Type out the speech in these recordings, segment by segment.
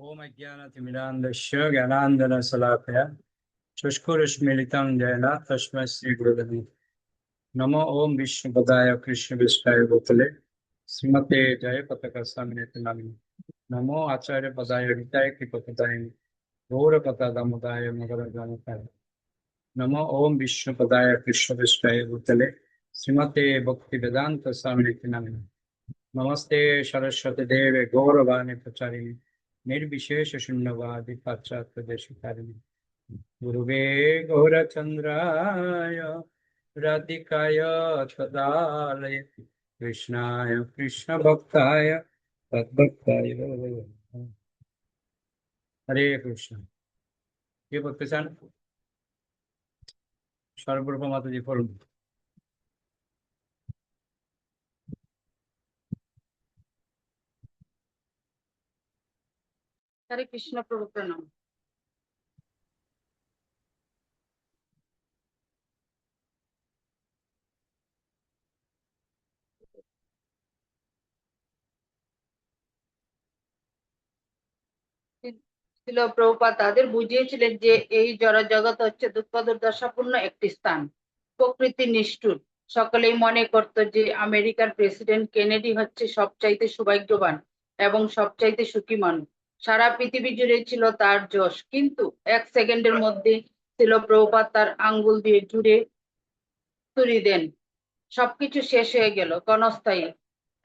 ओम अज्ञानतिमिरान्धस्य ज्ञानाञ्जनशलाकया चक्षुरुन्मीलितं येन तस्मै श्रीगुरवे नमो। ओम विष्णुपदाय कृष्णविष्टाय भूतले श्रीमते जयपताकास्वामिने नामिने नमो आचार्य पदाय हिताय कृपपदाय गौरपदादामोदाय मगरगामिताय नमो। ओम विष्णुपदाय कृष्णविष्टाय भूतले श्रीमते भक्तिवेदांत स्वामिने नामिने नमस्ते सरस्वती देवे गौरवाणी प्रचारिणे निर्विशेष शून्यवादी पाश्चात्य देशकारिणे गुरुवे गौरचंद्राय राधिकाय तदालय कृष्णाय कृष्ण भक्ताय तद्भक्ताय हरे कृष्ण। কে করতে চান? সর্বপ্রথম মাতাজি পড়ুন। হরে কৃষ্ণ প্রভু প্রণাম। ছিল প্রভুপাদ তাদের বুঝিয়েছিলেন যে এই জড় জগৎ হচ্ছে দুঃখ দুর্দশাপূর্ণ একটি স্থান, প্রকৃতি নিষ্ঠুর। সকলেই মনে করত যে আমেরিকার প্রেসিডেন্ট কেনেডি হচ্ছে সবচাইতে সৌভাগ্যবান এবং সবচাইতে সুখী মানুষ। সারা পৃথিবী জুড়ে ছিল তার যশ, কিন্তু এক সেকেন্ডের মধ্যে ছিল প্রভুপাদ তার আঙ্গুল দিয়ে জুড়ে তুলি দেন। সবকিছু শেষ হয়ে গেল, ক্ষণস্থায়ী।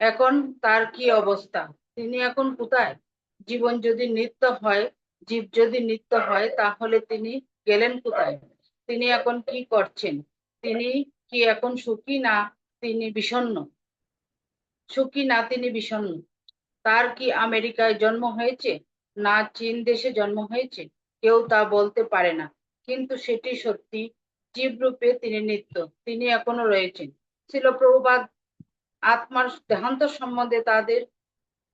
এখন তার কি অবস্থা? তিনি এখন কোথায়? জীবন যদি নিত্য হয়, জীব যদি নিত্য হয়, তাহলে তিনি গেলেন কোথায়? তিনি এখন কি করছেন? তিনি কি এখন সুখী না তিনি বিষণ্ণ? সুখী না তিনি বিষণ্ণ? তার কি আমেরিকায় জন্ম হয়েছে না চীন দেশে জন্ম হয়েছে? কেউ তা বলতে পারে না, কিন্তু সেটি সত্যি। জীবরূপে তিনি নিত্য, তিনি এখনো রয়েছেন। ছিল প্রভুপাদ আত্মার দেহান্ত সম্বন্ধে তাদের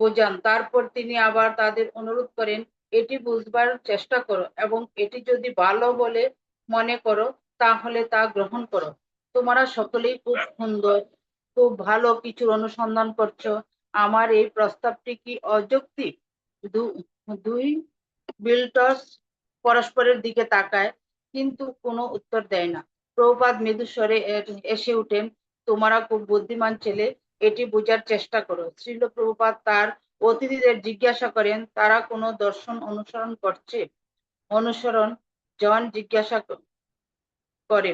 বোঝান। তারপর তিনি আবার তাদের অনুরোধ করেন, এটি বুঝবার চেষ্টা করো এবং এটি যদি ভালো বলে মনে করো তাহলে তা গ্রহণ করো। তোমরা সকলেই খুব সুন্দর, খুব ভালো কিছুর অনুসন্ধান করছো। আমার এই প্রস্তাবটি কি অযৌক্তিক? দুই বিল্টস পরস্পরের দিকে তাকায়, কিন্তু কোনো উত্তর দেয় না। প্রভুপাদ মৃদুস্বরে এসে উঠেন, তোমরা খুব বুদ্ধিমান ছেলে, এটি বোঝার চেষ্টা করো। শ্রীল প্রভুপাদ তার অতিথিদের জিজ্ঞাসা করেন, তারা কোনো দর্শন অনুসরণ করছে? অনুসরণ? জন জিজ্ঞাসা করে,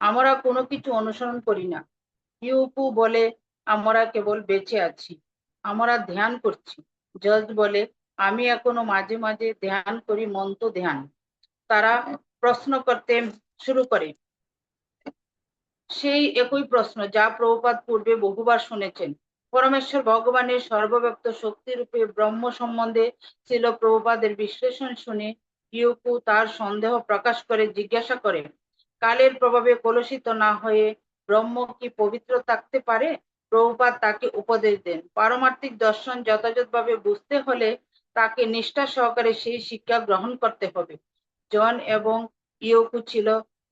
আমরা কোনো কিছু অনুসরণ করি না। ইউপু বলে, আমরা কেবল বেঁচে আছি, আমরা ধ্যান করছি। জজ বলে, আমি এখনো মাঝে মাঝে ধ্যান করি, মন্ত্র ধ্যান। তারা প্রশ্ন করতে শুরু করে সেই একই প্রশ্ন যা প্রভুপাদ পূর্বে বহুবার শুনেছেন। পরমেশ্বর ভগবানের সর্বব্যাপ্ত শক্তিরূপে ব্রহ্ম সম্বন্ধে ছিল প্রভুপাদের বিশ্লেষণ শুনে ইউকু তার সন্দেহ প্রকাশ করে জিজ্ঞাসা করে, কালের প্রভাবে কলুষিত না হয়ে ব্রহ্ম কি পবিত্র থাকতে পারে? প্রভুপাদ তাকে উপদেশ দেন, পারমার্থিক দর্শন যথাযথভাবে বুঝতে হলে তাকে নিষ্ঠা সহকারে সেই শিক্ষা গ্রহণ করতে হবে। জন এবং ইউকু ছিল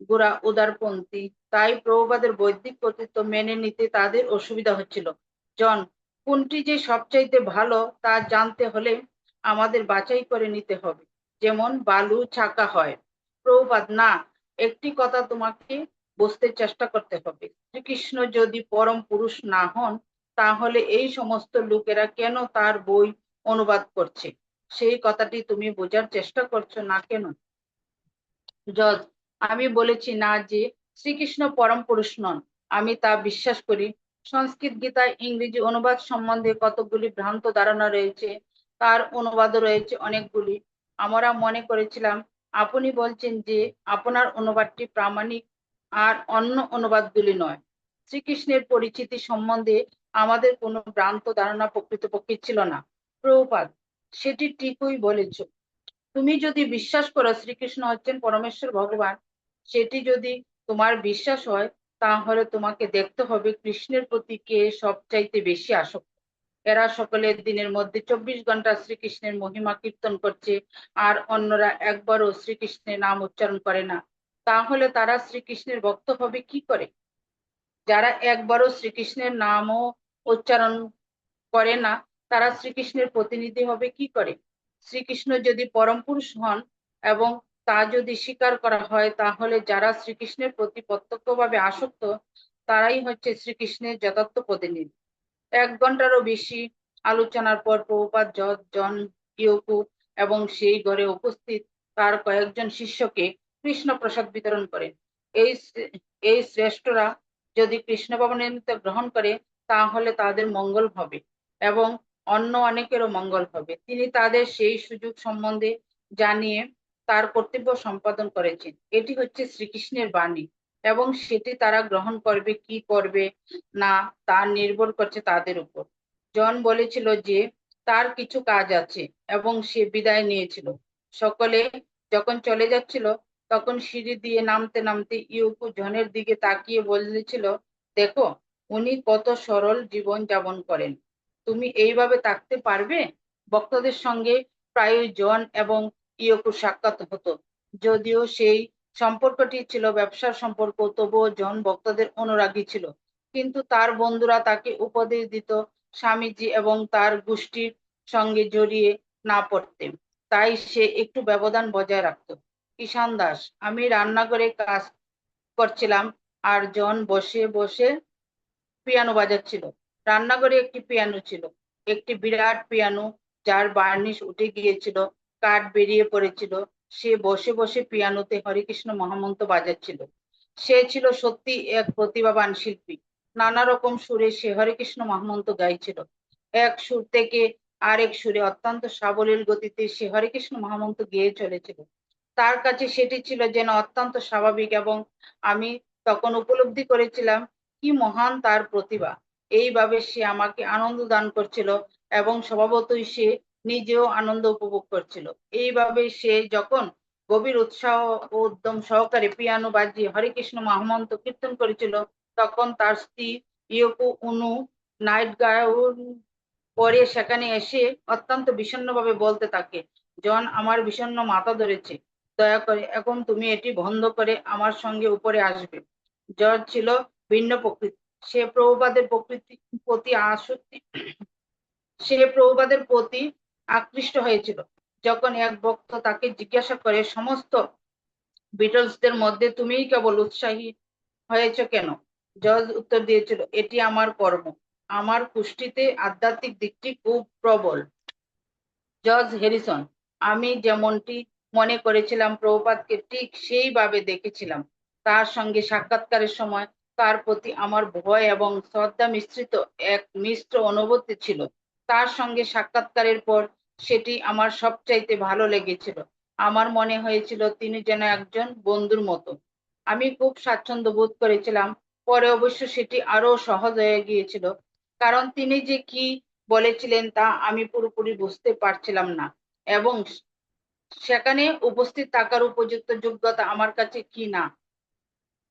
গোড়া উদারপন্থী, তাই প্রভুপাদের বৈদিক কর্তৃত্ব মেনে নিতে তাদের অসুবিধা হচ্ছিল। জন, কোনটি যে সবচাইতে ভালো তা জানতে হলে আমাদের বাছাই করে নিতে হবে, যেমন বালু ছাকা হয়। প্রভুপাদ, না, একটি কথা তোমাকে বুঝতে চেষ্টা করতে হবে। শ্রীকৃষ্ণ যদি পরম পুরুষ না হন, তাহলে এই সমস্ত লোকেরা কেন তার বই অনুবাদ করছে? সেই কথাটি তুমি বোঝার চেষ্টা করছো না কেন? জজ, আমি বলেছি না যে শ্রীকৃষ্ণ পরম পুরুষ নন, আমি তা বিশ্বাস করি। সংস্কৃত গীতায় ইংরেজি অনুবাদ সম্বন্ধে কতগুলি ভ্রান্ত ধারণা রয়েছে, তার অনুবাদও রয়েছে অনেকগুলি। আমরা মনে করেছিলাম আপনি বলছেন যে আপনার অনুবাদটি প্রামাণিক আর অন্য অনুবাদগুলি নয়। শ্রীকৃষ্ণের পরিচিতি সম্বন্ধে আমাদের কোনো ভ্রান্ত ধারণা প্রকৃতপক্ষে ছিল না। প্রভুপাদ, সেটি ঠিকই বলেছ। তুমি যদি বিশ্বাস করো শ্রীকৃষ্ণ হচ্ছেন পরমেশ্বর ভগবান, সেটি যদি তোমার বিশ্বাস হয়, তাহলে তোমাকে দেখতে হবে কৃষ্ণের প্রতি কে সবচাইতে বেশি আসক্ত। এরা সকলের দিনের মধ্যে 24 ঘন্টা শ্রীকৃষ্ণের মহিমা কীর্তন করছে, আর অন্যরা একবারও শ্রীকৃষ্ণের নাম উচ্চারণ করে না। তাহলে তারা শ্রীকৃষ্ণের ভক্ত হবে কি করে? যারা একবারও শ্রীকৃষ্ণের নামও উচ্চারণ করে না, তারা শ্রীকৃষ্ণের প্রতিনিধি হবে কি করে? শ্রীকৃষ্ণ যদি পরম পুরুষ হন এবং তা যদি স্বীকার করা হয়, তাহলে যারা শ্রীকৃষ্ণের প্রতি প্রত্যক্ষভাবে আসক্ত তারাই হচ্ছে শ্রীকৃষ্ণের যথার্থ প্রতিনিধি। 1 ঘন্টারও বেশি আলোচনার পর প্রভুপাদ জন ইয়োকু এবং সেই ঘরে উপস্থিত তার কয়েকজন শিষ্যকে কৃষ্ণ প্রসাদ বিতরণ করেন। এই এই শ্রেষ্ঠরা যদি কৃষ্ণ ভবনামৃত গ্রহণ করে তাহলে তাদের মঙ্গল হবে এবং অন্য অনেকেরও মঙ্গল হবে। তিনি তাদের সেই সুযোগ সম্বন্ধে জানিয়ে তার কর্তব্য সম্পাদন করেছেন। এটি হচ্ছে শ্রীকৃষ্ণের বাণী এবং সেটি তারা গ্রহণ করবে কি করবে না তা নির্ভর করছে তাদের উপর। জন বলেছিল যে তার কিছু কাজ আছে এবং সে বিদায় নিয়েছিল। সকলে যখন চলে যাচ্ছিল তখন সিঁড়ি দিয়ে নামতে নামতে ইউকু জনের দিকে তাকিয়ে বলেছিল, দেখো উনি কত সরল জীবন যাপন করেন, তুমি এইভাবে থাকতে পারবে? ভক্তদের সঙ্গে প্রায়ই জন এবং ইয়োকুর সাক্ষাৎ হতো। যদিও সেই সম্পর্কটি ছিল ব্যবসার সম্পর্ক, তবুও জন ভক্তদের অনুরাগী ছিল। কিন্তু তার বন্ধুরা তাকে উপদেশ দিত স্বামীজি এবং তার গোষ্ঠীর সঙ্গে জড়িয়ে না পড়তে, তাই সে একটু ব্যবধান বজায় রাখত। ঈশান দাস, আমি রান্নাঘরে কাজ করছিলাম আর জন বসে বসে পিয়ানো বাজাচ্ছিল। রান্নাঘরে একটি পিয়ানো ছিল, একটি বিরাট পিয়ানো যার বার্নিশ উঠে গিয়েছিল, কাঠ বেরিয়ে পড়েছিল। সে বসে বসে পিয়ানোতে হরেকৃষ্ণ মহামন্ত্র বাজাচ্ছিল। সে ছিল সত্যি এক প্রতিভাবান শিল্পী। নানা রকম সুরে সে হরেকৃষ্ণ মহামন্ত্র গাইছিল। এক সুর থেকে আরেক সুরে অত্যন্ত সাবলীল গতিতে সে হরেকৃষ্ণ মহামন্ত্র গেয়ে চলেছিল। তার কাছে সেটি ছিল যেন অত্যন্ত স্বাভাবিক এবং আমি তখন উপলব্ধি করেছিলাম কি মহান তার প্রতিভা। এইভাবে সে আমাকে আনন্দ দান করছিল এবং স্বভাবতই সে নিজেও আনন্দ উপভোগ করছিল। এইভাবে সে যখন গভীর উৎসাহ ও উদ্যম সহকারে পিয়ানো বাজিয়ে হরেকৃষ্ণ মহামন্ত্র কীর্তন করেছিল, তখন তার স্ত্রী ইয়োকো ওনো নাইট গাউন পরে সেখানে এসে অত্যন্ত বিষণ্ণভাবে বলতে থাকে, জন আমার বিষণ্ণ মাথা ধরেছে, দয়া করে এখন তুমি এটি বন্ধ করে আমার সঙ্গে উপরে আসবে। জন ছিল ভিন্ন প্রকৃতি। সে প্রভুপাদের প্রতি আসক্তি সে প্রভুপাদের প্রতি আকৃষ্ট হয়েছিল। যখন এক ভক্ত তাকে জিজ্ঞাসা করে, সমস্ত বিটলসদের মধ্যে তুমিই কেবল উৎসাহী হয়েছ কেন? জর্জ উত্তর দিয়েছিল, এটি আমার কর্ম। আমার কুষ্ঠিতে আধ্যাত্মিক দিকটি খুব প্রবল। জর্জ হ্যারিসন, আমি যেমনটি মনে করেছিলাম প্রভুপাদকে ঠিক সেইভাবে দেখেছিলাম। তার সঙ্গে সাক্ষাৎকারের সময় তার প্রতি আমার ভয় এবং শ্রদ্ধা মিশ্রিত এক মিশ্র অনুভূতি ছিল। তার সঙ্গে সাক্ষাৎকারের পর সেটি আমার সবচাইতে ভালো লেগেছিল। আমার মনে হয়েছিল তিনি যেন একজন বন্ধুর মতো। আমি খুব স্বাচ্ছন্দ্য বোধ করেছিলাম। পরে অবশ্য সেটি আরো সহজ হয়ে গিয়েছিল, কারণ তিনি যে কি বলেছিলেন তা আমি পুরোপুরি বুঝতে পারছিলাম না এবং সেখানে উপস্থিত থাকার উপযুক্ত যোগ্যতা আমার কাছে কি না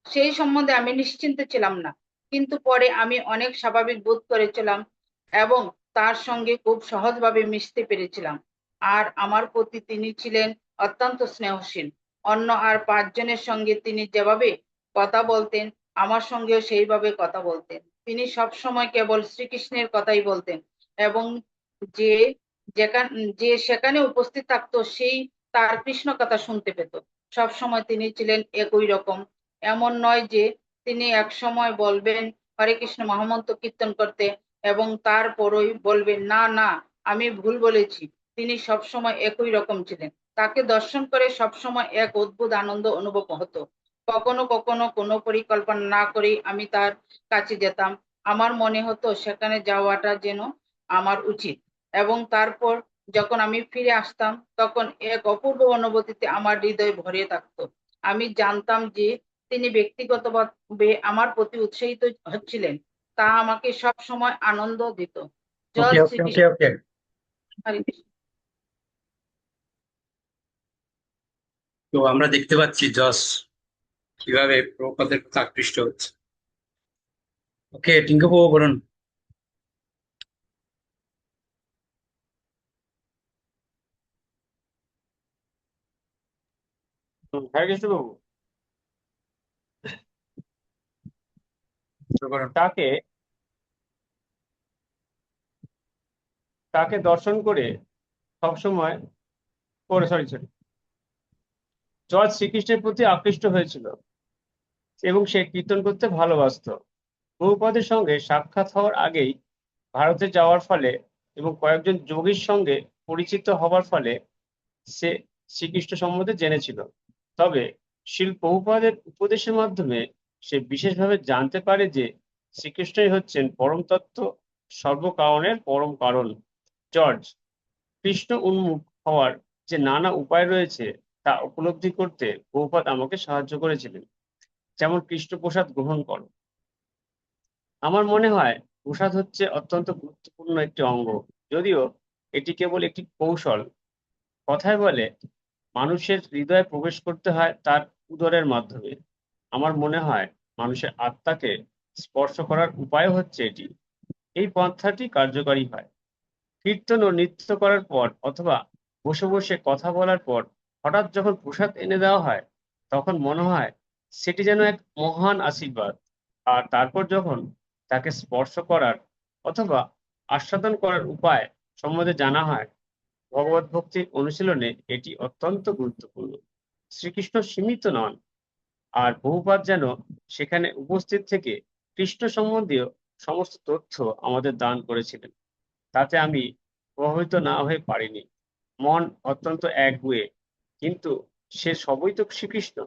সেই সম্বন্ধে আমি নিশ্চিন্ত ছিলাম না। কিন্তু পরে আমি অনেক স্বাভাবিক বোধ করেছিলাম এবং তার সঙ্গে খুব সহজভাবে মিশতে পেরেছিলাম। আর আমার প্রতি তিনি ছিলেন অত্যন্ত স্নেহশীল। অন্য আর 5 জনের সঙ্গে তিনি যেভাবে কথা বলতেন আমার সঙ্গেও সেইভাবে কথা বলতেন। তিনি সব সময় কেবল শ্রীকৃষ্ণের কথাই বলতেন এবং যে যে সেখানে উপস্থিত থাকতো সেই তার কৃষ্ণ কথা শুনতে পেত। সব সময় তিনি ছিলেন একই রকম। এমন নয় যে তিনি এক সময় বলবেন হরে কৃষ্ণ মহামন্ত্র কীর্তন করতে এবং তারপরই বলবেন না না আমি ভুল বলেছি। তিনি সব সময় একই রকম ছিলেন। তাকে দর্শন করে সব সময় এক অদ্ভুত আনন্দ অনুভব হতো। কখনো কখনো কোনো পরিকল্পনা না করেই আমি তার কাছে যেতাম। আমার মনে হতো সেখানে যাওয়াটা যেন আমার উচিত এবং তারপর যখন আমি ফিরে আসতাম তখন এক অপূর্ব অনুভূতিতে আমার হৃদয় ভরে থাকতো। আমি জানতাম যে তিনি ব্যক্তিগতভাবে আমার প্রতি উৎসাহিত হচ্ছিলেন। তা আমাকে সব সময় আনন্দ দিত। ওকে জয় ওকে ওকে শ্রীকৃষ্ণ। ওকে হরে কৃষ্ণ। তো আমরা দেখতে পাচ্ছি যশ কিভাবে প্রভুপাদের প্রতি আকৃষ্ট হচ্ছে। ওকে, টিঙ্কু বাবু বলুন। হরে কৃষ্ণ বাবু, শুরু করুন। তাকে তাকে দর্শন করে সবসময় সরি সরি জর্জ শ্রীকৃষ্ণের প্রতি আকৃষ্ট হয়েছিল এবং সে কীর্তন করতে ভালোবাসতো। প্রভুপাদের সঙ্গে সাক্ষাৎ হওয়ার আগেই ভারতে যাওয়ার ফলে এবং কয়েকজন যোগীর সঙ্গে পরিচিত হওয়ার ফলে সে শ্রীকৃষ্ণ সম্বন্ধে জেনেছিল। তবে শিল প্রভুপাদের উপদেশের মাধ্যমে সে বিশেষভাবে জানতে পারে যে শ্রীকৃষ্ণই হচ্ছেন পরম তত্ত্ব, সর্বকারণের পরম কারণ। জর্জ কৃষ্ণ উন্মুখ হওয়ার যে নানা উপায় রয়েছে তা উপলব্ধি করতে প্রভুপাদ আমাকে সাহায্য করেছিলেন, যেমন কৃষ্ণ প্রসাদ গ্রহণ করো। আমার মনে হয় প্রসাদ হচ্ছে অত্যন্ত গুরুত্বপূর্ণ একটি অঙ্গ, যদিও এটি কেবল একটি কৌশল। কথায় বলে মানুষের হৃদয়ে প্রবেশ করতে হয় তার উদরের মাধ্যমে। আমার মনে হয় মানুষের আত্মাকে স্পর্শ করার উপায় হচ্ছে এটি। এই পন্থাটি কার্যকরী হয়। কীর্তন ও নৃত্য করার পর অথবা বসে বসে কথা বলার পর হঠাৎ যখন প্রসাদ এনে দেওয়া হয়, তখন মনে হয় সেটি যেন এক মহান আশীর্বাদ। আর তারপর যখন তাকে স্পর্শ করার অথবা আস্বাদন করার উপায় সম্বন্ধে জানা হয়, ভগবত ভক্তির অনুশীলনে এটি অত্যন্ত গুরুত্বপূর্ণ। শ্রীকৃষ্ণ সীমিত নন, আর বহুপাদ যেন সেখানে উপস্থিত থেকে কৃষ্ণ সম্বন্ধীয় সমস্ত তথ্য আমাদের দান করেছিলেন। তাতে আমি প্রভাবিত না হয়ে পারিনি। মন অত্যন্ত একগুঁয়ে, কিন্তু সে সবই তো শ্রীকৃষ্ণ।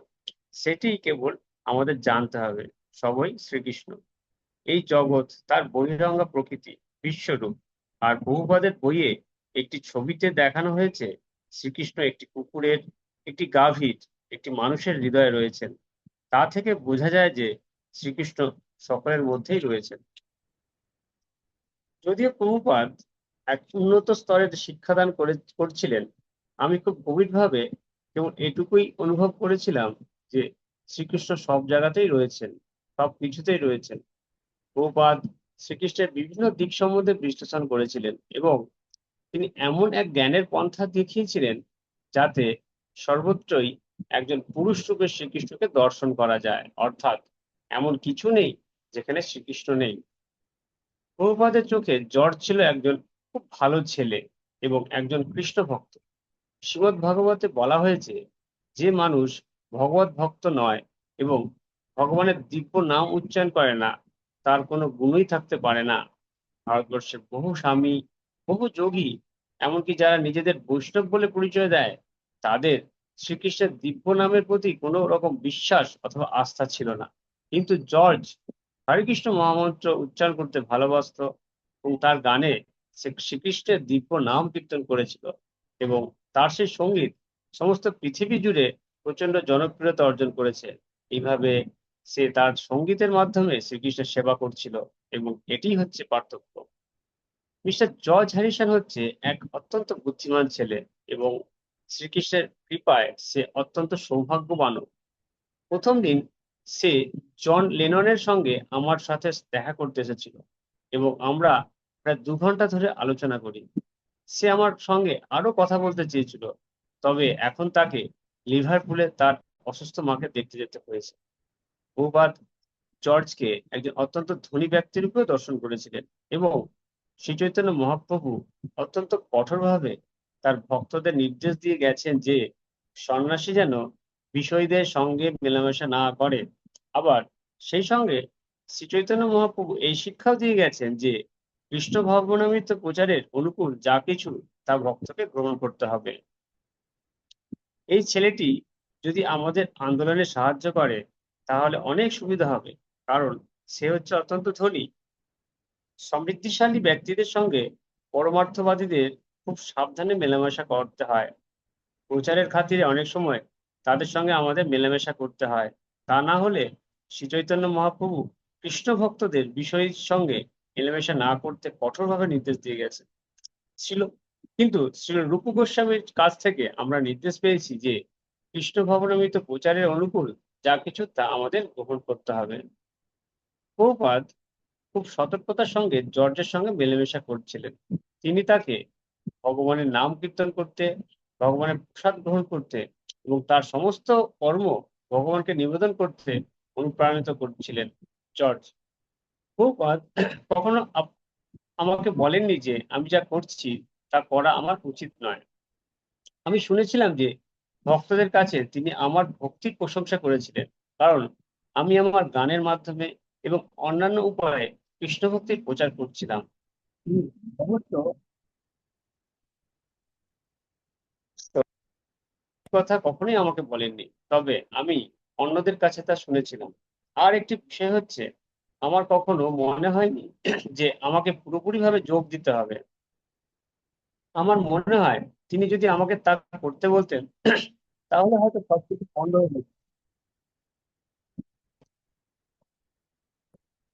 সেটি কেবল আমাদের জানতে হবে, সবই শ্রীকৃষ্ণ। এই জগৎ তার বহিরঙ্গ প্রকৃতি, বিশ্বরূপ। আর বহুপাদের বইয়ে একটি ছবিতে দেখানো হয়েছে শ্রীকৃষ্ণ একটি কুকুরের, একটি গাভীর, একটি মানুষের হৃদয়ে রয়েছেন। তা থেকে বোঝা যায় যে শ্রীকৃষ্ণ সকলের মধ্যেই রয়েছেন। যদিও প্রভুপাদ এক উন্নত স্তরের শিক্ষাদান করছিলেন, আমি খুব গভীরভাবে কেবল এটুকুই অনুভব করেছিলাম যে শ্রীকৃষ্ণ সব জায়গাতেই রয়েছেন, সব কিছুতেই রয়েছেন। প্রভুপাদ শ্রীকৃষ্ণের বিভিন্ন দিক সম্বন্ধে বিশ্লেষণ করেছিলেন এবং তিনি এমন এক জ্ঞানের পন্থা দেখিয়েছিলেন যাতে সর্বত্রই একজন পুরুষ রূপে শ্রীকৃষ্ণকে দর্শন করা যায়, অর্থাৎ এমন কিছু নেই যেখানে শ্রীকৃষ্ণ নেই। প্রভুপাদের চোখে জর্জ ছিল একজন খুব ভালো ছেলে এবং একজন কৃষ্ণ ভক্ত। শ্রীমদ্ ভাগবতে বলা হয়েছে, যে মানুষ ভগবত ভক্ত নয় এবং ভগবানের দিব্য নাম উচ্চারণ করে না, তার কোনো গুণই থাকতে পারে না। ভারতবর্ষে বহু স্বামী, বহু যোগী, এমনকি যারা নিজেদের বৈষ্ণব বলে পরিচয় দেয়, তাদের শ্রীকৃষ্ণের দিব্য নামের প্রতি কোনো রকম বিশ্বাস অথবা আস্থা ছিল না। কিন্তু জর্জ হরে কৃষ্ণ মহামন্ত্র উচ্চারণ করতে ভালোবাসতো এবং তার গানে সে শ্রীকৃষ্ণের দিব্য নাম কীর্তন করেছিল এবং তার সেই সঙ্গীত সমস্ত পৃথিবী জুড়ে প্রচন্ড জনপ্রিয়তা অর্জন করেছে। এইভাবে সে তার সঙ্গীতের মাধ্যমে শ্রীকৃষ্ণের সেবা করছিল এবং এটি হচ্ছে পার্থক্য। মিস্টার জর্জ হ্যারিসন হচ্ছে এক অত্যন্ত বুদ্ধিমান ছেলে এবং শ্রীকৃষ্ণের কৃপায় সে অত্যন্ত সৌভাগ্যবানও। প্রথম দিন সে জন লেননের সঙ্গে আমার সাথে দেখা করতে এসেছিল এবং আমরা প্রায় 2 ঘন্টা ধরে আলোচনা করি। সে আমার সঙ্গে আরো কথা বলতে চেয়েছিল, তবে এখন তাকে লিভারপুলে তার অসুস্থ মাকে দেখতে যেতে হয়েছে। বহুবার জর্জকে একজন অত্যন্ত ধনী ব্যক্তির রূপেও দর্শন করেছিলেন এবং শ্রী চৈতন্য মহাপ্রভু অত্যন্ত কঠোরভাবে তার ভক্তদের নির্দেশ দিয়ে গেছেন যে সন্ন্যাসী যেন বিষয়ীদের সঙ্গে মেলামেশা না করে। আবার সেই সঙ্গে শ্রী চৈতন্য মহাপ্রভু এই শিক্ষাও দিয়ে গেছেন যে কৃষ্ণ ভগবনামৃত প্রচারের অনুকূল যা কিছু তা ভক্তকে গ্রহণ করতে হবে। এই ছেলেটি যদি আমাদের আন্দোলনে সাহায্য করে তাহলে অনেক সুবিধা হবে, কারণ সে হচ্ছে অত্যন্ত ধনী। সমৃদ্ধিশালী ব্যক্তিদের সঙ্গে পরমার্থবাদীদের খুব সাবধানে মেলামেশা করতে হয়। প্রচারের খাতিরে অনেক সময় তাদের সঙ্গে আমাদের মেলামেশা করতে হয়। তা না হলে শ্রী চৈতন্য মহাপ্রভু কৃষ্ণ ভক্তদের বিষয়ের সঙ্গে মেলামেশা না করতে কঠোরভাবে নির্দেশ দিয়ে গেছে ছিল। কিন্তু শ্রী রূপ গোস্বামীর কাছ থেকে আমরা নির্দেশ পেয়েছি যে কৃষ্ণ ভবনামৃত প্রচারের অনুকূল যা কিছু তা আমাদের গ্রহণ করতে হবে। প্রভুপাদ খুব সতর্কতার সঙ্গে জর্জের সঙ্গে মেলামেশা করছিলেন। তিনি তাকে ভগবানের নাম কীর্তন করতে, ভগবানের প্রসাদ গ্রহণ করতে এবং তার সমস্ত কর্ম ভগবানকে নিবেদন করতে অনুপ্রাণিত করছিলেন। জর্জ প্রভুপাদ কখনো আমাকে বলেননি যে আমি যা করছি তা করা আমার উচিত নয়। আমি শুনেছিলাম যে ভক্তদের কাছে তিনি আমার ভক্তির প্রশংসা করেছিলেন, কারণ আমি আমার গানের মাধ্যমে এবং অন্যান্য উপায়ে কৃষ্ণ ভক্তির প্রচার করছিলাম। তিনি অবশ্য কথা কখনোই আমাকে বলেননি, তবে আমি অন্যদের কাছে তা শুনেছিলাম। আর একটি বিষয় হচ্ছে, আমার কখনো মনে হয়নি যে আমাকে পুরোপুরিভাবে যোগ দিতে হবে। আমার মনে হয় তিনি যদি আমাকে তা করতে বলতেন তাহলে হয়তো সবকিছু বন্ধ হয়ে যেত।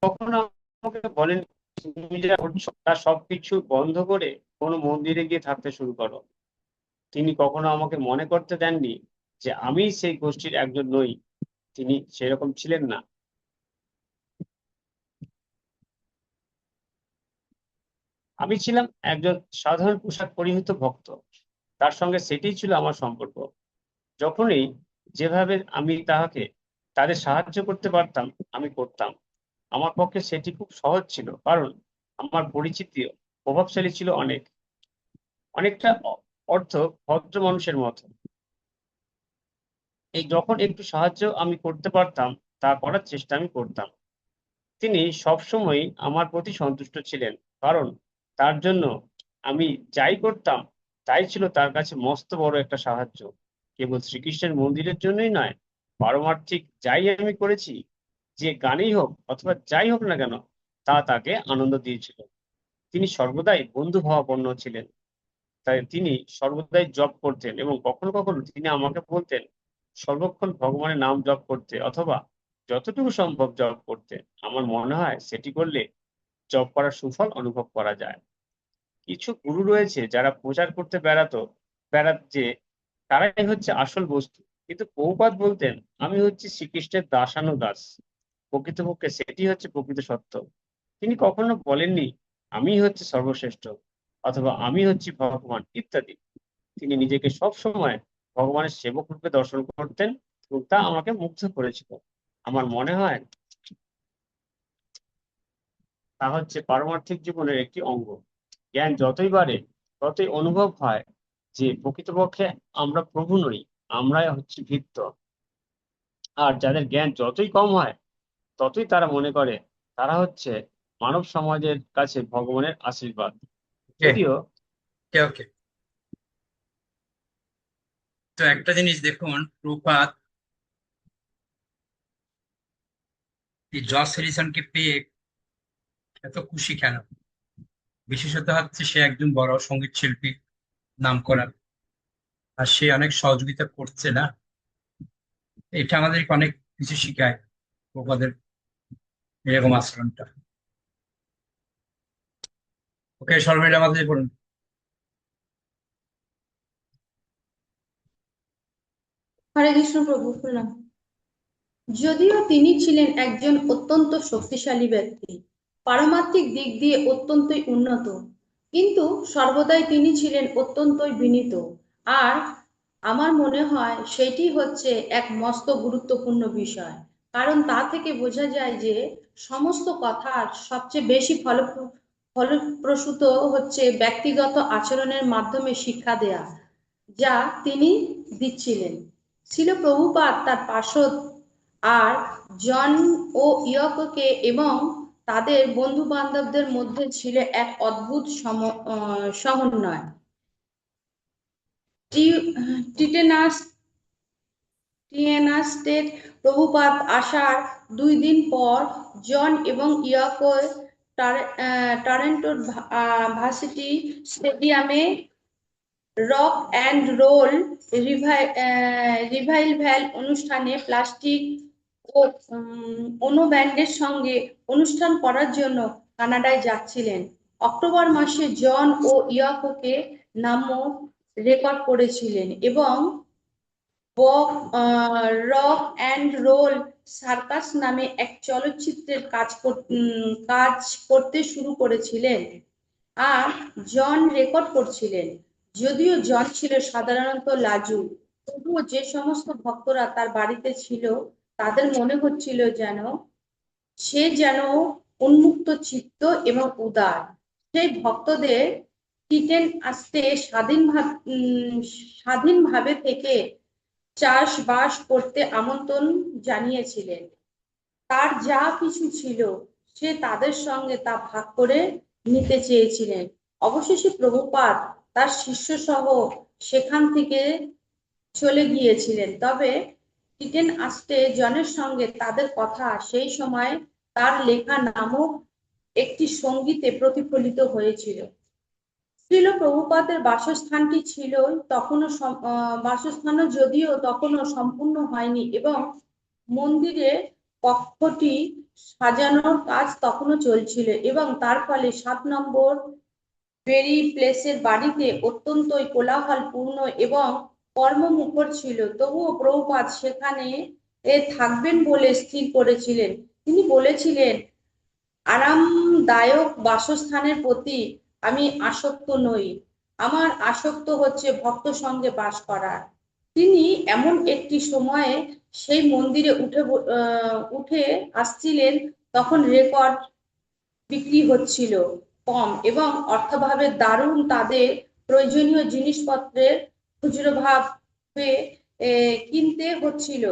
কখনো আমাকে বলেন, তুমি যা করছো তা সবকিছু বন্ধ করে কোনো মন্দিরে গিয়ে থাকতে শুরু করো। তিনি কখনো আমাকে মনে করতে দেননি যে আমি সেই গোষ্ঠীর একজন নই। তিনি সেরকম ছিলেন না। আমি ছিলাম একজন সাধারণ পোশাক পরিহিত ভক্ত, তার সঙ্গে সেটিই ছিল আমার সম্পর্ক। যখনই যেভাবে আমি তাদের সাহায্য করতে পারতাম আমি করতাম। আমার পক্ষে সেটি খুব সহজ ছিল, কারণ আমার পরিচিতি প্রভাবশালী ছিল অনেকটা অর্থ ভদ্র মানুষের মতো। এই যখন একটু সাহায্য আমি করতে পারতাম তা করার চেষ্টা আমি করতাম। তিনি সবসময় আমার প্রতি সন্তুষ্ট ছিলেন, কারণ তার জন্য আমি যাই করতাম তাই ছিল তার কাছে মস্ত বড় একটা সাহায্য। কেবল শ্রীকৃষ্ণের মন্দিরের জন্যই নয়, পারমার্থিক যাই আমি করেছি, যে গানেই হোক অথবা যাই হোক না কেন, তা তাকে আনন্দ দিয়েছিল। তিনি সর্বদাই বন্ধু ভাবাপন্ন ছিলেন। তাই তিনি সর্বদাই জপ করতেন এবং কখনো কখনো তিনি আমাকে বলতেন সর্বক্ষণ ভগবানের নাম জপ করতে, অথবা যতটুকু সম্ভব জপ করতে। আমার মনে হয় সেটি করলে জপ করার সুফল অনুভব করা যায়। কিছু গুরু রয়েছে যারা প্রচার করতে বেড়াচ্ছে, তারাই হচ্ছে আসল বস্তু। কিন্তু প্রভুপাদ বলতেন, আমি হচ্ছি শ্রীকৃষ্ণের দাসানুদাস। প্রকৃতপক্ষে সেটি হচ্ছে প্রকৃত সত্য। তিনি কখনো বলেননি আমি হচ্ছে সর্বশ্রেষ্ঠ, অথবা আমি হচ্ছি ভগবান ইত্যাদি। তিনি নিজেকে সব সময় ভগবানের সেবক রূপে দর্শন করতেন, এবং তা আমাকে মুগ্ধ করেছিল। আমার মনে হয় তা হচ্ছে পারমার্থিক জীবনের একটি অঙ্গ। জ্ঞান যতই বাড়ে ততই অনুভব হয় যে প্রকৃতপক্ষে আমরা প্রভু নই, আমরাই হচ্ছে ভৃত্য। আর যাদের জ্ঞান যতই কম হয় ততই তারা মনে করে তারা হচ্ছে মানব সমাজের কাছে ভগবানের আশীর্বাদ। ওকে, যদিও ওকে, ওকে। তো একটা জিনিস দেখুন, প্রপাত এই জস হ্যারিসনকে পেয়ে এত খুশি কেন? বিশেষত হচ্ছে সে একজন বড় সঙ্গীত শিল্পী, নামকরা, আর সে অনেক সহযোগিতা করছে না। এটা আমাদেরকে অনেক কিছু শিখায়, প্রপাদের এরকম আচরণটা। ওকে, শর্মিলা মাঝে পড়ুন। হরে কৃষ্ণ প্রভু, প্রণাম। যদিও তিনি ছিলেন একজন অত্যন্ত শক্তিশালী ব্যক্তি, পারমার্থিক দিক দিয়ে অত্যন্তই উন্নত, কিন্তু সর্বদাই তিনি ছিলেন অত্যন্তই বিনীত। আর আমার মনে হয় সেটি হচ্ছে এক মস্ত গুরুত্বপূর্ণ বিষয়, কারণ তা থেকে বোঝা যায় যে সমস্ত কথার সবচেয়ে বেশি ফলপ্রসূ হচ্ছে ব্যক্তিগত আচরণের মাধ্যমে শিক্ষা দেয়া, যা তিনি দিচ্ছিলেন। ছিল প্রভুপাদ তার পার্ষদ আর জন ও ইয়ককে এবং তাদের বন্ধু বান্ধবদের মধ্যে ছিল এক অদ্ভুত সমন্বয়। টিটেনাস টিএনাস্টের প্রভুপাদ আসার 2 দিন পর জন এবং ইয়কো টরন্টোর ভার্সিটি স্টেডিয়ামে রক অ্যান্ড রোল রিভাইভাল অনুষ্ঠানে প্লাস্টিক ও অনু ব্যান্ডের সঙ্গে অনুষ্ঠান করার জন্য কানাডায় যাচ্ছিলেন। অক্টোবর মাসে জন ও ইয়াকোকে নামক রেকর্ড করেছিলেন এবং রক অ্যান্ড রোল সার্কাস নামে এক চলচ্চিত্রের কাজ করতে শুরু করেছিলেন। আর জন রেকর্ড করছিলেন। যদিও জন ছিল সাধারণত লাজুক, তবুও যে সমস্ত ভক্তরা তার বাড়িতে ছিল তাদের মনে হচ্ছিল সে যেন উন্মুক্ত চিত্ত এবং উদার। সেই ভক্তদের ব্রিটেন আসতে স্বাধীনভাবে থেকে চাষবাস করতে আমন্ত্রণ জানিয়েছিলেন। তার যা কিছু ছিল সে তাদের সঙ্গে তা ভাগ করে নিতে চেয়েছিলেন। অবশেষে প্রভুপাদ তার শিষ্যসহ সেখান থেকে চলে গিয়েছিলেন। তবে ব্রিটেন আসতে জনের সঙ্গে তাদের কথা সেই সময় তার লেখা নামক একটি সঙ্গীতে প্রতিফলিত হয়েছিল। শ্রীল প্রভুপাদের বাসস্থানটি ছিল তখনও বাসস্থানও যদিও তখনও সম্পূর্ণ হয়নি এবং মন্দিরে কক্ষটি সাজানোর কাজ তখনও চলছিল এবং তার ফলে 7 নম্বর বেরি প্লেসের বাড়িতে অত্যন্তই কোলাহলপূর্ণ এবং কর্মমুখর ছিল। তবুও প্রভুপাদ সেখানে থাকবেন বলে স্থির করেছিলেন। তিনি বলেছিলেন, আরামদায়ক বাসস্থানের প্রতি আমি আসক্ত নই, আমার আসক্ত হচ্ছে ভক্ত সঙ্গে বাস করার। তিনি এমন একটি সময়ে সেই মন্দিরে উঠে আসছিলেন তখন রেকর্ড বিক্রি হচ্ছিল কম এবং অর্থাভাবে দারুণ তাদের প্রয়োজনীয় জিনিসপত্রের খুচরো ভাবে কিনতে হচ্ছিল।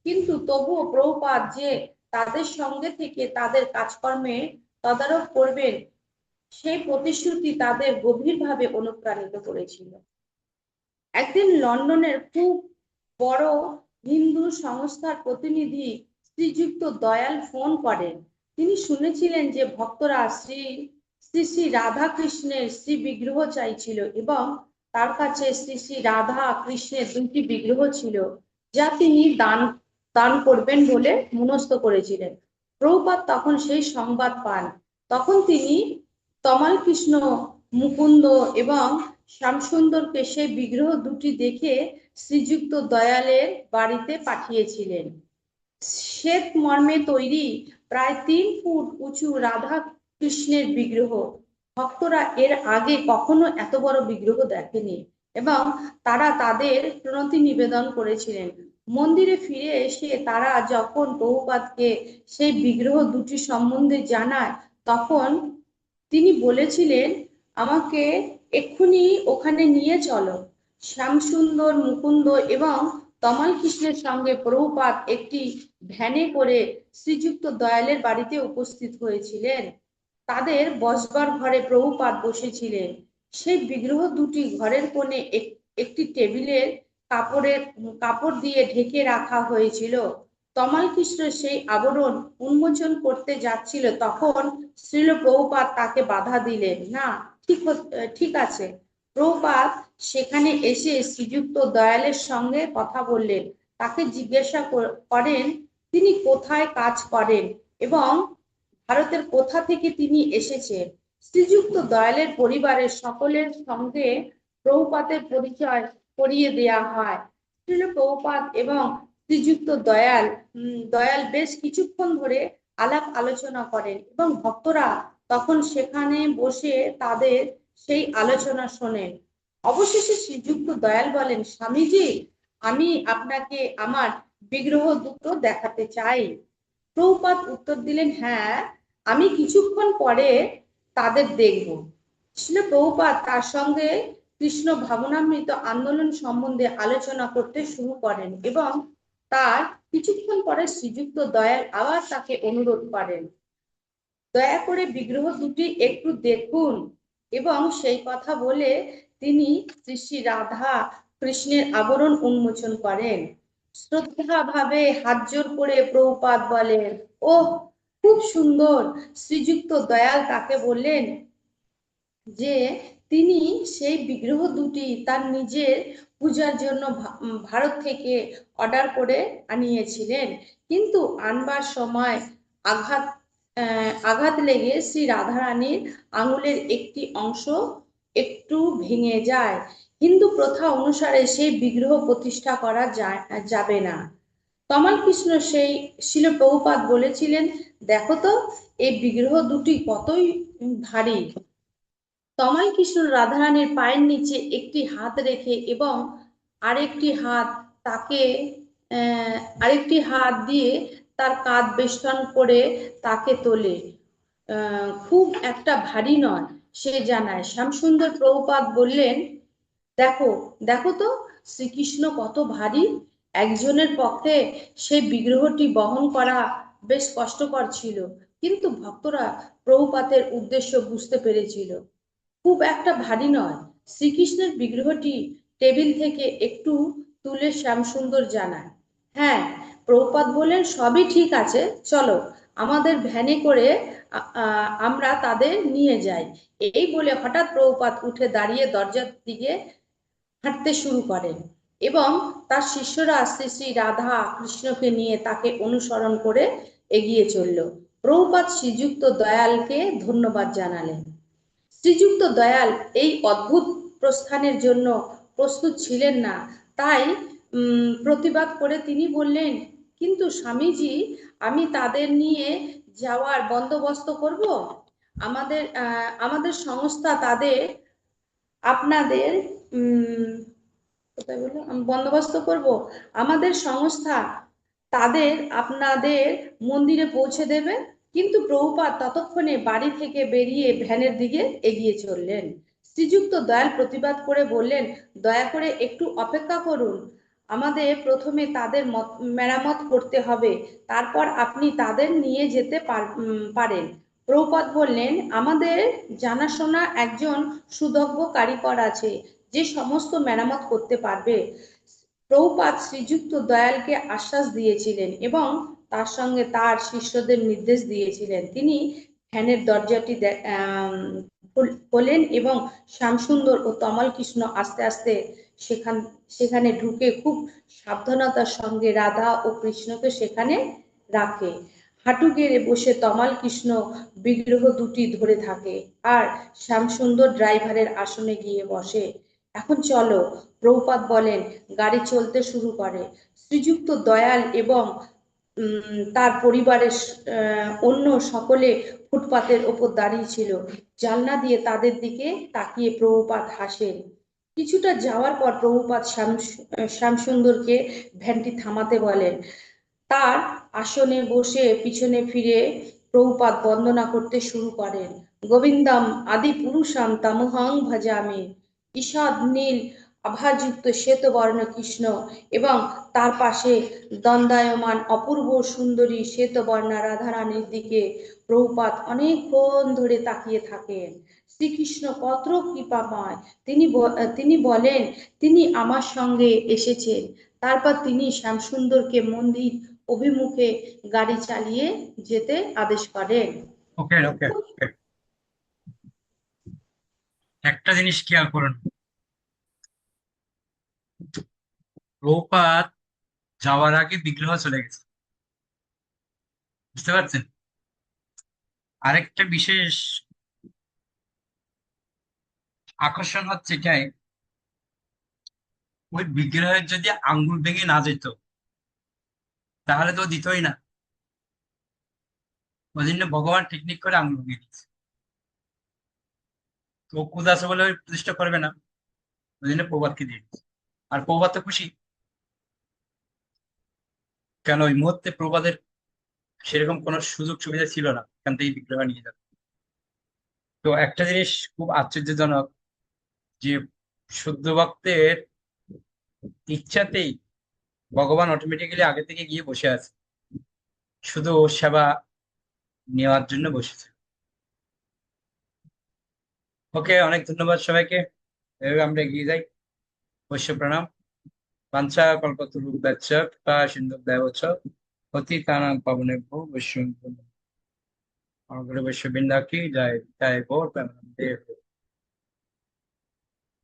কিন্তু তবুও প্রভুপাদ যে তাদের সঙ্গে থেকে তাদের কাজকর্মে তদারক করবেন সেই প্রতিশ্রুতি তাদের গভীরভাবে অনুপ্রাণিত করেছিল। একদিন লন্ডনের খুব বড় হিন্দু সংস্থার প্রতিনিধি শ্রীযুক্ত দয়াল ফোন করেন। তিনি শুনেছিলেন যে ভক্তরা শ্রী শ্রী শ্রী রাধা কৃষ্ণের শ্রী বিগ্রহ চাইছিল এবং তার কাছে শ্রী শ্রী রাধা কৃষ্ণের 2টি বিগ্রহ ছিল যা তিনি দান করবেন বলে মনস্থ করেছিলেন। প্রভুপাদ তখন সেই সংবাদ পান। তখন তিনি তমাল কৃষ্ণ, মুকুন্দ এবং শ্যামসুন্দরকে সেই বিগ্রহ দুটি দেখে শ্রীযুক্ত দয়ালের বাড়িতে পাঠিয়েছিলেন। শ্বেত মর্মে তৈরি প্রায় 3 ফুট উঁচু রাধা কৃষ্ণের বিগ্রহ। ভক্তরা এর আগে কখনো এত বড় বিগ্রহ দেখেনি এবং তারা তাদের প্রণতি নিবেদন করেছিলেন। মন্দিরে ফিরে এসে তারা যখন প্রভুপাদকে সেই বিগ্রহ দুটি সম্বন্ধে জানায় তখন তিনি বলেছিলেন, আমাকে এক্ষুনি ওখানে নিয়ে চলো। শ্যামসুন্দর, মুকুন্দ এবং তমাল কৃষ্ণের সঙ্গে প্রভুপাদ একটি ভ্যানে করে শ্রীযুক্ত দয়ালের বাড়িতে উপস্থিত হয়েছিলেন। তাদের বসবার ঘরে প্রভুপাদ বসেছিলেন। সেই বিগ্রহ দুটি ঘরের কোণে একটি টেবিলের কাপড় দিয়ে ঢেকে রাখা হয়েছিল। তমাল কৃষ্ণ সেই আবরণ উন্মোচন করতে যাচ্ছিল তখন শ্রীল প্রভুপাদ তাকে বাধা দিলেন না। ঠিক আছে। প্রভুপাদ সেখানে এসে শ্রীযুক্ত দয়ালের সঙ্গে কথা বললেন। তাকে জিজ্ঞাসা করেন তিনি কোথায় কাজ করেন এবং ভারতের কোথা থেকে তিনি এসেছেন। শ্রীযুক্ত দয়ালের পরিবারের সকলের সঙ্গে প্রভুপাদের পরিচয় করিয়ে দেয়া হয়। শ্রীল প্রভুপাদ এবং শ্রীযুক্ত দয়াল বেশ কিছুক্ষণ ধরে আলাপ আলোচনা করেন এবং ভক্তরা তখন সেখানে বসে তাদের সেই আলোচনা শোনেন। অবশেষে শ্রীযুক্ত দয়াল বলেন, স্বামীজি, আমি আপনাকে আমার বিগ্রহ দুটো দেখাতে চাই। প্রভুপাদ উত্তর দিলেন, হ্যাঁ, আমি কিছুক্ষণ পরে তাদের দেখব। শ্রীল প্রভুপাদ তার সঙ্গে কৃষ্ণ ভাবনামৃত আন্দোলন সম্বন্ধে আলোচনা করতে শুরু করেন এবং তার কিছুক্ষণ পরে শ্রীযুক্ত দয়াল আবার তাকে অনুরোধ করেন, দয়া করে বিগ্রহ দুটি একটু দেখুন। এবং সেই কথা বলে তিনি শ্রী শ্রী রাধা কৃষ্ণের আবরণ উন্মোচন করেন। শ্রদ্ধা ভাবে হাত জোর করে প্রভুপাদ বলেন, ওহ, খুব সুন্দর। শ্রীযুক্ত দয়াল তাকে বললেন যে তিনি সেই বিগ্রহ দুটি তার নিজের পূজার জন্য ভারত থেকে অর্ডার করে আনিয়েছিলেন, কিন্তু আনবার সময় আঘাত লেগে শ্রী রাধারানীর আঙুলের একটি অংশ একটু ভেঙে যায়। হিন্দু প্রথা অনুসারে সেই বিগ্রহ প্রতিষ্ঠা করা যাবে না। তমাল কৃষ্ণ সেই শিল প্রভুপাদ বলেছিলেন, দেখো তো এই বিগ্রহ দুটি কতই ভারী। তমাল কৃষ্ণ রাধারানীর পায়ের নিচে একটি হাত রেখে এবং আরেকটি হাত তাকে আরেকটি হাত দিয়ে তার কাঁধ বেষ্টন করে তাকে তোলে। খুব একটা ভারী নয়। সে জানায়। শ্যামসুন্দর প্রভুপাদ বললেন, দেখো দেখো তো, শ্রীকৃষ্ণ কত ভারী। একজনের পক্ষে সেই বিগ্রহটি বহন করা বেশ কষ্টকর ছিল, কিন্তু ভক্তরা প্রভুপাদের উদ্দেশ্য বুঝতে পেরেছিল। খুব একটা ভারী নয়। শ্রীকৃষ্ণের বিগ্রহটি টেবিল থেকে একটু তুলে শ্যামসুন্দর জানায়। হ্যাঁ, প্রভুপাদ বললেন, সবই ঠিক আছে, চলো আমাদের ভ্যানে করে আমরা তাদের নিয়ে যাই। এই বলে হঠাৎ প্রভুপাদ উঠে দাঁড়িয়ে দরজার দিকে হাঁটতে শুরু করেন এবং তার শিষ্যরা শ্রী শ্রী রাধা কৃষ্ণকে নিয়ে তাকে অনুসরণ করে এগিয়ে চলল। প্রভুপাদ শ্রীযুক্ত দয়ালকে ধন্যবাদ জানালেন। শ্রীযুক্ত দয়াল এই অদ্ভুত প্রস্থানের জন্য প্রস্তুত ছিলেন না, তাই প্রতিবাদ করে তিনি বললেন, কিন্তু স্বামীজি, আমি তাদের নিয়ে যাওয়ার বন্দোবস্ত করব। আমাদের সংস্থা তাদের আপনাদের কোথায় বললো, বন্দোবস্ত করব। আমাদের সংস্থা তাদের আপনাদের মন্দিরে পৌঁছে দেবে। কিন্তু প্রভুপাদ ততক্ষণে বাড়ি থেকে বেরিয়ে ভ্যানের দিকে এগিয়ে চললেন। শ্রীযুক্ত দয়াল প্রতিবাদ করে বললেন, দয়া করে একটু অপেক্ষা করুন, আমাদের প্রথমে তাদের মেরামত করতে হবে, তারপর আপনি তাদের নিয়ে যেতে পারেন। প্রভুপাদ বললেন, আমাদের জানাশোনা একজন সুদক্ষ কারিগর আছে, যে সমস্ত মেরামত করতে পারবে। প্রভুপাদ শ্রীযুক্ত দয়ালকে আশ্বাস দিয়েছিলেন এবং তার সঙ্গে তার শিষ্যদের নির্দেশ দিয়েছিলেন। তিনি ফ্যানের দরজাটি খোলেন এবং শ্যামসুন্দর ও তমাল কৃষ্ণ আস্তে আস্তে সেখানে ঢুকে খুব সাবধানতার সঙ্গে রাধা ও কৃষ্ণকে সেখানে রাখে। হাঁটু গেড়ে বসে তমাল কৃষ্ণ বিগ্রহ দুটি ধরে থাকে আর শ্যামসুন্দর ড্রাইভারের আসনে গিয়ে বসে। এখন চলো, প্রভুপাদ বলেন। গাড়ি চলতে শুরু করে। শ্রীযুক্ত দয়াল এবং তার পরিবারের অন্য সকলে ফুটপাতের ওপর দাঁড়িয়ে ছিল। জানলা দিয়ে তাদের দিকে তাকিয়ে প্রভুপাদ হাসেন। কিছুটা যাওয়ার পর প্রভুপাদ শ্যামসুন্দরকে ভ্যানটি থামাতে বলেন। তার আসনে বসে পিছনে ফিরে প্রভুপাদ বন্দনা করতে শুরু করেন। গোবিন্দম আদি পুরুষাম তমহং ভজামি। ঈষৎ নীল আভাযুক্ত শ্বেতবর্ণ কৃষ্ণ এবং তার পাশে দণ্ডায়মান অপূর্ব সুন্দরী শ্বেতবর্ণা রাধারানীর দিকে প্রভুপাদ অনেকক্ষণ ধরে তাকিয়ে থাকেন। শ্রীকৃষ্ণ কত কৃপাময়। তিনি বলেন, তিনি আমার সঙ্গে এসেছেন। তারপর তিনি শ্যামসুন্দরকে মন্দির অভিমুখে গাড়ি চালিয়ে যেতে আদেশ করেন। ওকে ওকে ওকে, একটা জিনিস খেয়াল করুন, প্রভুপাদ যাওয়ার আগে বিগ্রহ চলে গেছে, বুঝতে পারছেন? আরেকটা বিশেষ আকর্ষণ হচ্ছে এটাই, ওই বিগ্রহের যদি আঙ্গুল ভেঙে না যেত তাহলে তো দিতই না। ওই জন্য ভগবান টেকনিক করে আঙ্গুল ভেঙে দিচ্ছে। তো কুদ আছে বলে ওই প্রতিষ্ঠা করবে না, ওই জন্য প্রভাতকে দিয়ে দিচ্ছে। আর প্রভাত তো খুশি, কেন ওই মুহূর্তে প্রভাতের সেরকম কোনো সুযোগ সুবিধা ছিল না এখান থেকে বিগ্রহ নিয়ে যাবে। তো একটা জিনিস খুব আশ্চর্যজনক, যে শুদ্ধ ভক্তের ইচ্ছাতেই ভগবান অটোমেটিক্যালি আগে থেকে গিয়ে বসে আছে, শুধু ওর সেবা নেওয়ার জন্য বসেছে। ওকে, অনেক ধন্যবাদ সবাইকে। এভাবে আমরা এগিয়ে যাই। বৈশ্য প্রণাম। বাঞ্ছা কল্পতরুভ্যশ্চ কৃপা সিন্ধুভ্যেব চ পতিতানাং পাবনেভ্যো বৈষ্ণবেভ্যো নমঃ। আমাদের বৈশ্য বৃন্দা কি জয়, জয় গৌর প্রেমানন্দে।